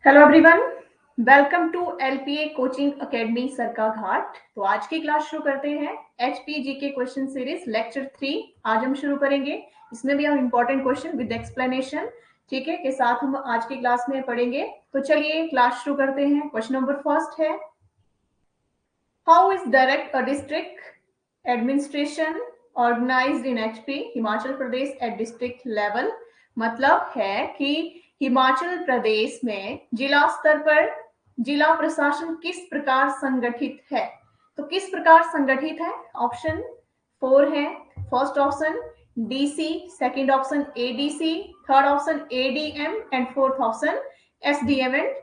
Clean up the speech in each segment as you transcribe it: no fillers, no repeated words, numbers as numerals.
Hello everyone, welcome to LPA coaching academy Sarkaghat. तो आज की क्लास शुरू करते हैं। एचपीजी के क्वेश्चन सीरीज लेक्चर 3 आज हम शुरू करेंगे। इसमें भी हम इंपॉर्टेंट क्वेश्चन विद एक्सप्लेनेशन ठीक है के साथ हम आज की क्लास में पढ़ेंगे। तो चलिए क्लास शुरू करते हैं। क्वेश्चन नंबर फर्स्ट है, how is direct district administration organised in HP Himachal Pradesh at district level. मतलब है कि हिमाचल प्रदेश में जिला स्तर पर जिला प्रशासन किस प्रकार संगठित है। तो किस प्रकार संगठित है? ऑप्शन 4 है। First option DC, second option ADC, third option ADM and fourth option SDM and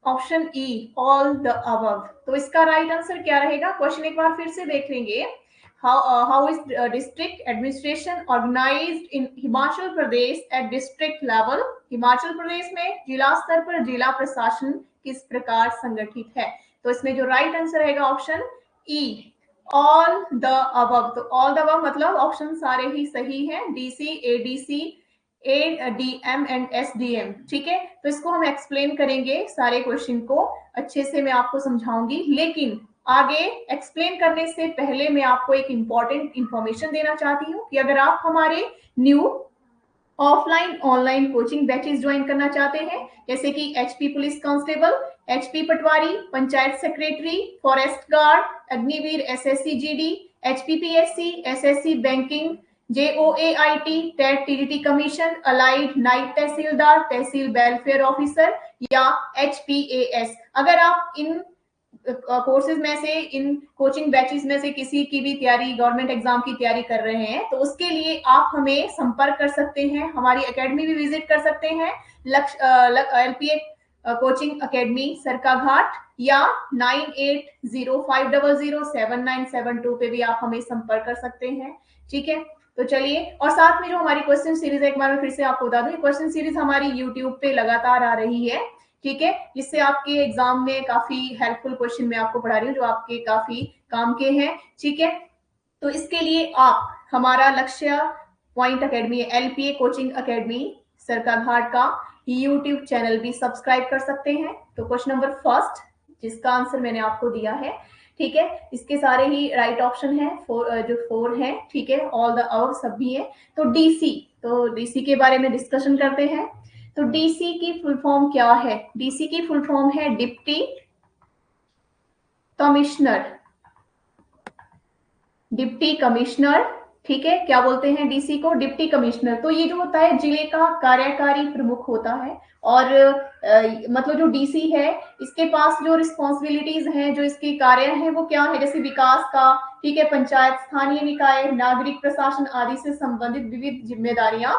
option E all the above. तो इसका राइट आंसर क्या रहेगा? क्वेश्चन एक बार फिर से देख लेंगे। How is district administration organised in Himachal Pradesh at district level. Himachal Pradesh में जिला स्तर पर जिला प्रशासन किस प्रकार संगठित है। तो इसमें जो राइट आंसर रहेगा option E all the above. तो ऑल द अबव मतलब ऑप्शन सारे ही सही हैं, DC, ADC, ADM and SDM. ठीक है, तो इसको हम एक्सप्लेन करेंगे सारे क्वेश्चन को अच्छे से मैं आपको समझाऊंगी। लेकिन आगे एक्सप्लेन करने से पहले मैं आपको एक इंपॉर्टेंट इंफॉर्मेशन देना चाहती हूँ कि अगर आप हमारे new offline online coaching batches join करना चाहते हैं, जैसे कि HP police constable, HP patwari, panchayat secretary, forest guard, Agniveer, SSC GD, HPPSC, SSC banking, JOA IT, TET टीडीटी कमीशन, अलाइड नायब तहसीलदार, तहसील वेलफेयर ऑफिसर या एचपीएएस, अगर आप इन कोर्सेज में से, इन कोचिंग बैचेस में से किसी की भी तैयारी, गवर्नमेंट एग्जाम की तैयारी कर रहे हैं, तो उसके लिए आप हमें संपर्क कर सकते हैं, हमारी एकेडमी भी विजिट कर सकते हैं। एलपीए कोचिंग एकेडमी सरका घाट या 9805007972 पे भी आप हमें संपर्क कर सकते हैं। ठीक है, तो चलिए, और साथ में जो हमारी क्वेश्चन सीरीज है, एक बार मैं फिर से आपको बता दूं, क्वेश्चन सीरीज हमारी यूट्यूब पे लगातार आ रही है। ठीक है, जिससे आपके एग्जाम में काफी हेल्पफुल क्वेश्चन मैं आपको पढ़ा रही हूँ जो आपके काफी काम के हैं। ठीक है, तो इसके लिए आप हमारा लक्ष्य point academy, LPA coaching academy सरका घाट का यूट्यूब चैनल भी सब्सक्राइब कर सकते हैं। तो क्वेश्चन नंबर फर्स्ट, जिसका आंसर मैंने आपको दिया है, ठीक है, इसके सारे ही राइट ऑप्शन है, जो 4 है, ठीक है, ऑल द अबव सब भी है। तो डीसी, तो डीसी के बारे में डिस्कशन करते हैं। तो डीसी की फुल फॉर्म क्या है? डीसी की फुल फॉर्म है डिप्टी कमिश्नर। डिप्टी कमिश्नर, ठीक है, क्या बोलते हैं डीसी को? Deputy commissioner. तो ये जो होता है जिले का कार्यकारी प्रमुख होता है। और मतलब जो डीसी है, इसके पास जो रिस्पॉन्सिबिलिटीज हैं, जो इसके कार्य हैं, वो क्या है? जैसे विकास का, ठीक है, पंचायत, स्थानीय निकाय, नागरिक प्रशासन आदि से संबंधित विविध जिम्मेदारियां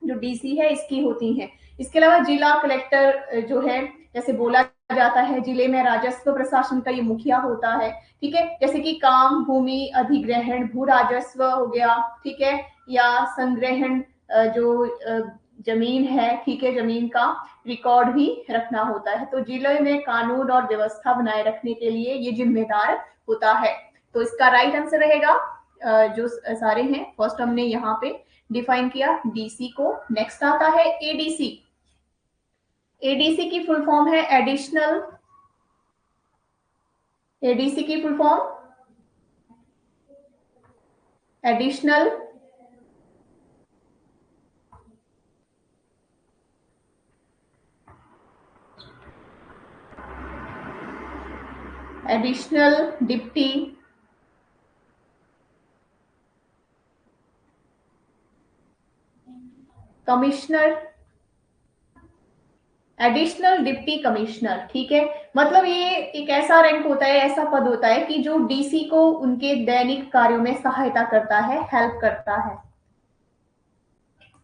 जो डीसी है इसकी होती हैं। इसके अलावा जिला कलेक्टर जो है, जैसे बोला जाता है, जिले में राजस्व प्रशासन का ये मुखिया होता है। ठीक है, जैसे कि काम, भूमि अधिग्रहण, भू राजस्व हो गया, ठीक है, या संग्रहण, जो जमीन है, ठीक है, जमीन का रिकॉर्ड भी रखना होता है। तो जिले में कानून और व्यवस्था बनाए रखने के लिए ये जिम्मेदार होता है। तो इसका राइट आंसर रहेगा जो सारे हैं, फर्स्ट हमने यहाँ पे डिफाइन किया डीसी को। नेक्स्ट आता है एडीसी। एडीसी की फुल फॉर्म है एडिशनल, एडीसी की full form additional additional deputy commissioner, additional deputy commissioner. ठीक है, मतलब ये एक ऐसा रैंक होता है, ऐसा पद होता है कि जो डीसी को उनके दैनिक कार्यों में सहायता करता है, हेल्प करता है।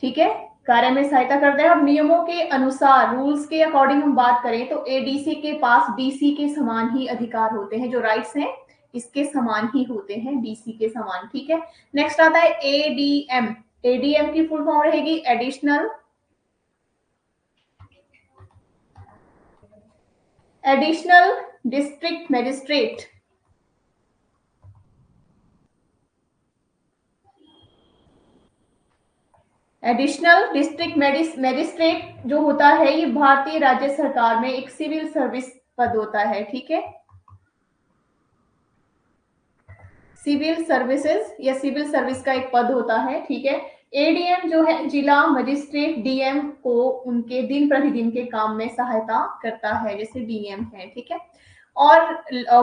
ठीक है, कार्य में सहायता करता है। और नियमों के अनुसार, रूल्स के अकॉर्डिंग हम बात करें तो एडीसी के पास डीसी के समान ही अधिकार होते हैं, जो राइट्स हैं इसके समान ही होते हैं, डीसी के समान। ठीक है, नेक्स्ट आता है एडीएम। एडीएम की फुल फॉर्म रहेगी additional, additional district magistrate. Additional district magistrate जो होता है ये भारतीय राज्य सरकार में एक सिविल सर्विस पद होता है, ठीक है, सिविल सर्विसेज या सिविल सर्विस का एक पद होता है, ठीक है। एडीएम जो है जिला मजिस्ट्रेट डीएम को उनके दिन प्रतिदिन के काम में सहायता करता है, जैसे डीएम है, ठीक है। और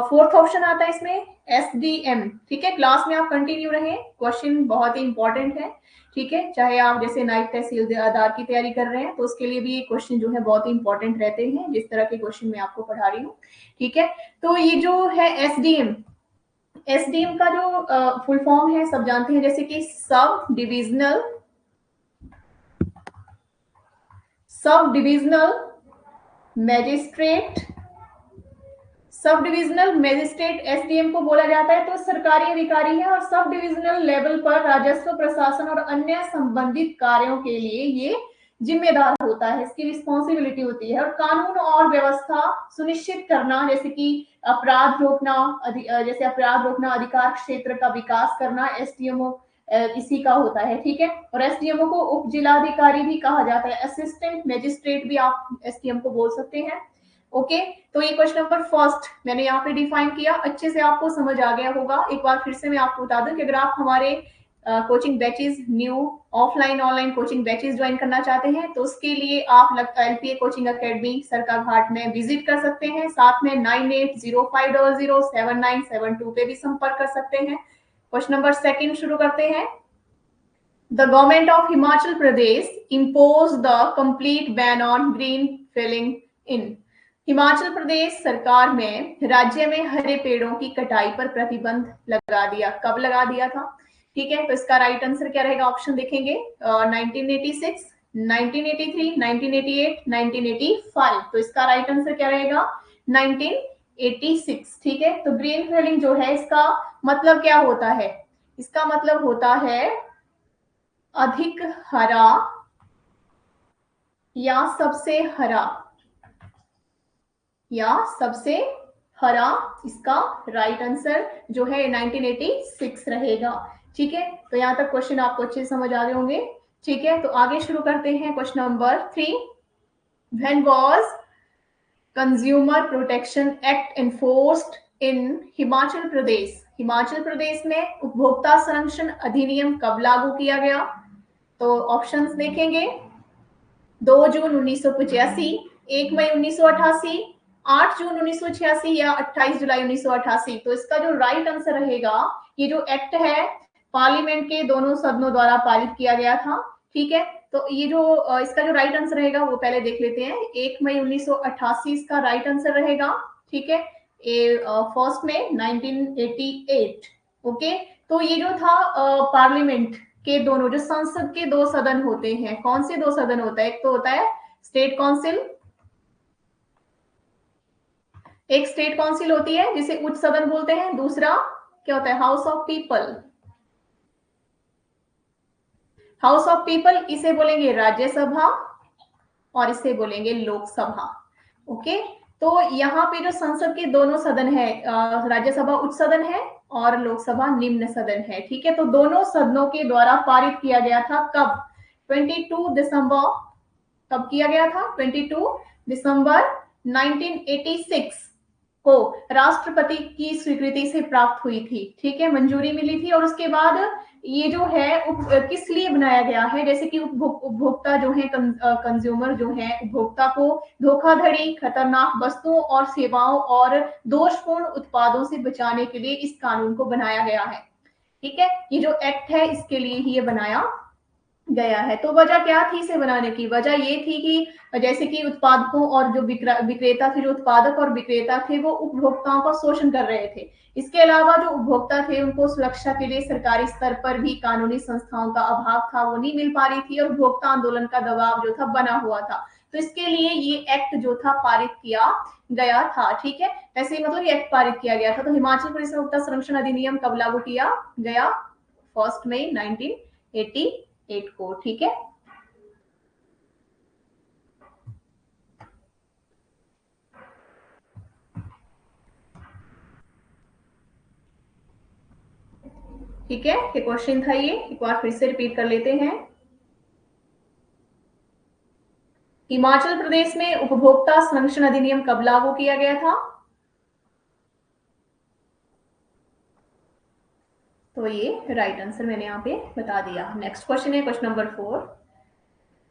फोर्थ ऑप्शन आता है इसमें एसडीएम, ठीक है। क्लास में आप कंटिन्यू रहे, क्वेश्चन बहुत ही इंपॉर्टेंट है, ठीक है। चाहे आप जैसे नाइट तहसीलदार की तैयारी कर रहे हैं तो उसके लिए भी ये क्वेश्चन जो है बहुत ही इंपॉर्टेंट रहते हैं, जिस तरह के क्वेश्चन मैं आपको पढ़ा रही हूँ, ठीक है। तो ये जो है एसडीएम, एसडीएम का जो फुल फॉर्म है सब जानते हैं, जैसे कि sub divisional magistrate, sub divisional magistrate SDM को बोला जाता है। तो सरकारी अधिकारी है और सब डिविजनल लेवल पर राजस्व प्रशासन और अन्य संबंधित कार्यों के लिए ये जिम्मेदार होता है, इसकी रिस्पॉन्सिबिलिटी होती है। और कानून और व्यवस्था सुनिश्चित करना, जैसे कि अपराध रोकना, जैसे अपराध रोकना, अधिकार क्षेत्र का विकास करना, एसडीएमओ इसी का होता है, ठीक है। और एसडीएमओ को उप जिलाधिकारी भी कहा जाता है, असिस्टेंट मैजिस्ट्रेट भी आप एसडीएम को बोल सकते हैं, ओके। तो ये क्वेश्चन नंबर फर्स्ट मैंने यहाँ पे डिफाइन किया, अच्छे से आपको समझ आ गया होगा। एक बार फिर से मैं आपको बता दूं कि अगर आप हमारे coaching batches, new offline online coaching batches join करना चाहते हैं तो उसके लिए आप एलपीए कोचिंग अकेडमी सरका घाट में विजिट कर सकते हैं। साथ में 9805007972 पे भी संपर्क कर सकते हैं। क्वेश्चन नंबर सेकंड शुरू करते हैं। The government of Himachal Pradesh imposed the complete ban on green felling in। Himachal Pradesh सरकार में राज्य में हरे पेड़ों की कटाई पर प्रतिबंध लगा दिया। कब लगा दिया था, ठीक है। तो इसका राइट आंसर क्या रहेगा, ऑप्शन देखेंगे 1986, 1983, 1988, 1985। तो इसका राइट आंसर क्या रहेगा 1986, ठीक है। तो ग्रीन फेलिंग जो है इसका मतलब क्या होता है, इसका मतलब होता है अधिक हरा या सबसे हरा, या सबसे हरा, इसका राइट आंसर जो है 1986 रहेगा, ठीक है। तो यहां तक क्वेश्चन आपको अच्छे समझ आ गए होंगे, ठीक है। तो आगे शुरू करते हैं question number 3। When was consumer protection act enforced in Himachal Pradesh. Himachal Pradesh में उपभोक्ता संरक्षण अधिनियम कब लागू किया गया, तो ऑप्शंस देखेंगे 2 जून 1985, 1 मई 1988, 8 जून 1986 या 28 जुलाई 1988। तो इसका जो राइट आंसर रहेगा, ये जो एक्ट है पार्लियामेंट के दोनों सदनों द्वारा पारित किया गया था, ठीक है। तो ये जो इसका जो राइट आंसर रहेगा वो पहले देख लेते हैं। 1 मई 1988 इसका राइट आंसर रहेगा, ठीक है। फर्स्ट में 1988, ओके। तो ये जो था पार्लियामेंट के दोनों, जो संसद के दो सदन होते हैं, कौन से दो सदन होता है, एक तो होता है स्टेट काउंसिल, एक स्टेट काउंसिल होती है जिसे उच्च सदन बोलते हैं, दूसरा क्या होता है house of people. House of people इसे बोलेंगे राज्यसभा और इसे बोलेंगे लोकसभा, ओके। तो यहाँ पे जो संसद के दोनों सदन है, राज्यसभा उच्च सदन है और लोकसभा निम्न सदन है, ठीक है। तो दोनों सदनों के द्वारा पारित किया गया था कब, 22 दिसंबर, कब किया गया था 22 दिसंबर 1986 को राष्ट्रपति की स्वीकृति से प्राप्त हुई थी, ठीक है, मंजूरी मिली थी। और उसके बाद ये जो है किस लिए बनाया गया है, जैसे कि उपभोक्ता जो है, कंज्यूमर जो है, उपभोक्ता को धोखाधड़ी, खतरनाक वस्तुओं और सेवाओं और दोषपूर्ण उत्पादों से बचाने के लिए इस कानून को बनाया गया है, ठीक है। ये जो एक्ट है इसके लिए ही ये बनाया गया है। तो वजह क्या थी इसे बनाने की, वजह ये थी कि जैसे कि उत्पादकों और जो विक्रेता थे, जो उत्पादक और विक्रेता थे, वो उपभोक्ताओं का शोषण कर रहे थे। इसके अलावा जो उपभोक्ता थे उनको सुरक्षा के लिए सरकारी स्तर पर भी कानूनी संस्थाओं का अभाव था, वो नहीं मिल पा रही थी, और उपभोक्ता आंदोलन का दबाव जो था बना हुआ था। तो इसके लिए ये एक्ट जो था पारित किया गया था, ठीक है। ऐसे ही मतलब ये एक्ट पारित किया गया था। तो हिमाचल प्रदेश में उपभोक्ता संरक्षण अधिनियम कब लागू किया गया, 1 मई 1988 को, ठीक है। ठीक है, ये क्वेश्चन था, ये एक बार फिर से रिपीट कर लेते हैं। हिमाचल प्रदेश में उपभोक्ता संरक्षण अधिनियम कब लागू किया गया था? तो ये राइट आंसर मैंने यहाँ पे बता दिया। नेक्स्ट क्वेश्चन है question number 4।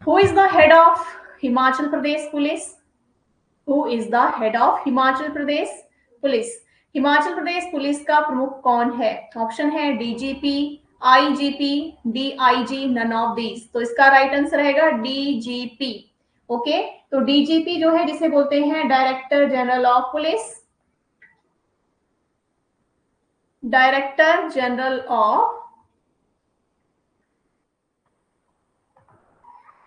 Who is the head of Himachal Pradesh police? Who is the head of Himachal Pradesh police? Himachal Pradesh police का प्रमुख कौन है? ऑप्शन है DGP, IGP, DIG, none of these. तो इसका राइट आंसर रहेगा डीजीपी। ओके, तो डीजीपी जो है जिसे बोलते हैं director general of police, director general of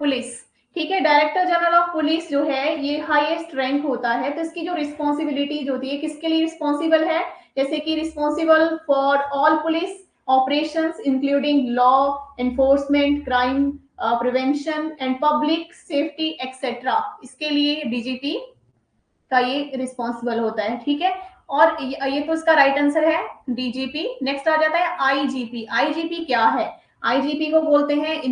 police. ठीक है, डायरेक्टर जनरल ऑफ पुलिस जो है ये हाईएस्ट रैंक होता है। तो इसकी जो रिस्पॉन्सिबिलिटीज होती है, किसके लिए रिस्पॉन्सिबल है? जैसे कि responsible for all police operations including law enforcement, crime prevention and public safety etcetera, इसके लिए डीजीपी का ये रिस्पॉन्सिबल होता है। ठीक है, और ये तो इसका राइट आंसर है डीजीपी। नेक्स्ट आ जाता है आईजीपी। आईजीपी क्या है? आईजीपी को बोलते हैं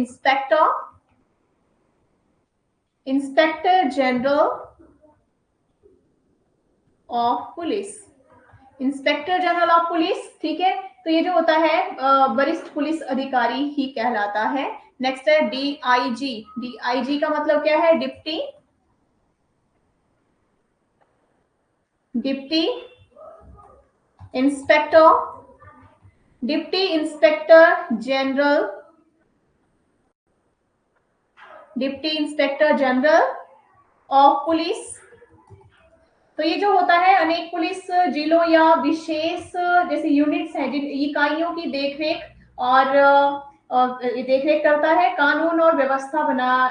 inspector general of police, inspector general of police. ठीक है, तो ये जो होता है वरिष्ठ पुलिस अधिकारी ही कहलाता है। नेक्स्ट है डीआईजी। डीआईजी का मतलब क्या है? Deputy inspector, deputy inspector general, deputy inspector general of police. तो ये जो होता है अनेक पुलिस जिलों या विशेष जैसे यूनिट्स हैं, जिन इकाइयों की देखरेख करता है। कानून और व्यवस्था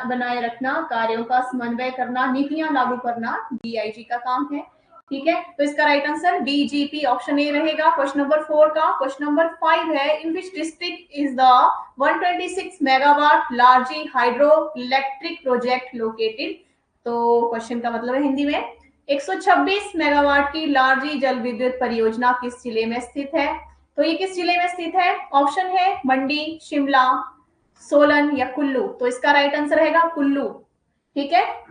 बनाए रखना, कार्यों का समन्वय करना, नीतियां लागू करना डीआईजी का काम है। ठीक है, तो इसका right answer DGP option A रहेगा क्वेश्चन नंबर 4 का। क्वेश्चन नंबर 5 है, in which district is the 126 megawatt Larji hydro electric project located? तो क्वेश्चन का मतलब है हिंदी में 126 मेगावाट की लार्जी जल विद्युत परियोजना किस जिले में स्थित है? तो ये किस जिले में स्थित है? ऑप्शन है मंडी, शिमला, सोलन या कुल्लू। तो इसका राइट आंसर रहेगा कुल्लू। ठीक है,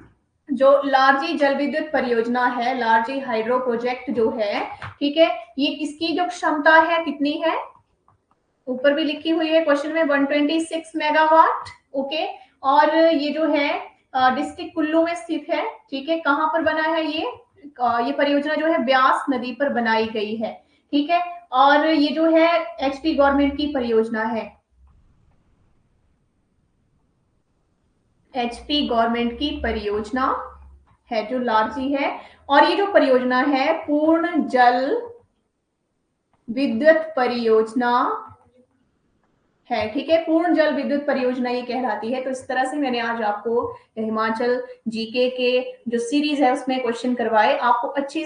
जो लार्जी जल विद्युत परियोजना है, लार्जी हाइड्रो प्रोजेक्ट जो है, ठीक है, ये इसकी जो क्षमता है कितनी है? ऊपर भी लिखी हुई है क्वेश्चन में 126 मेगावाट। ओके, और ये जो है डिस्ट्रिक्ट कुल्लू में स्थित है। ठीक है, कहां पर बना है ये परियोजना जो है ब्यास नदी पर बनाई गई है। ठीक है, और ये जो है एचपी गवर्नमेंट की परियोजना है, एचपी गवर्नमेंट की परियोजना है जो लार्जी है। और ये जो परियोजना है पूर्ण जल विद्युत परियोजना है। ठीक है, पूर्ण जल विद्युत परियोजना ये कहलाती है। तो इस तरह से मैंने आज आपको हिमाचल जीके के जो सीरीज है उसमें क्वेश्चन करवाए, आपको अच्छे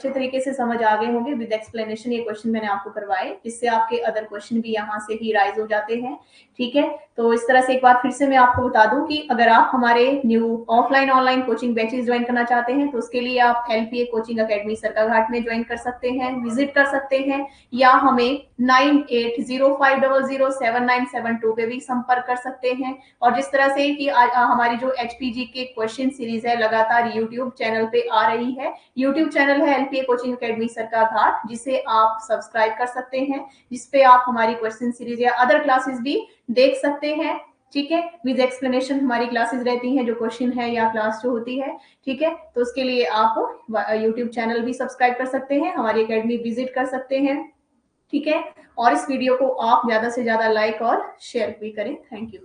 तरीके से समझ आ गए होंगे। विद एक्सप्लेनेशन ये क्वेश्चन मैंने आपको करवाए, जिससे आपके अदर क्वेश्चन भी यहाँ से ही राइज हो जाते हैं। ठीक है, तो इस तरह से एक बार फिर से मैं आपको बता दूं कि अगर आप हमारे new offline online coaching batches join करना चाहते हैं तो उसके लिए आप एलपीए कोचिंग अकेडमी सरकाघाट में ज्वाइन कर सकते हैं, विजिट कर सकते हैं, या हमें 9805007972 पे भी संपर्क कर सकते हैं। और जिस तरह से कि हमारी जो एचपीजी के क्वेश्चन सीरीज है लगातार यूट्यूब चैनल पे आ रही है। यूट्यूब चैनल है एलपीए कोचिंग अकेडमी सरकाघाट, जिसे आप सब्सक्राइब कर सकते हैं, जिसपे आप हमारी क्वेश्चन सीरीज या अदर क्लासेस भी देख सकते हैं। ठीक है, विद एक्सप्लेनेशन हमारी क्लासेस रहती हैं, जो क्वेश्चन है या क्लास जो होती है। ठीक है, तो उसके लिए आप यूट्यूब चैनल भी सब्सक्राइब कर सकते हैं, हमारी अकेडमी विजिट कर सकते हैं। ठीक है, और इस वीडियो को आप ज्यादा से ज्यादा लाइक और शेयर भी करें। Thank you.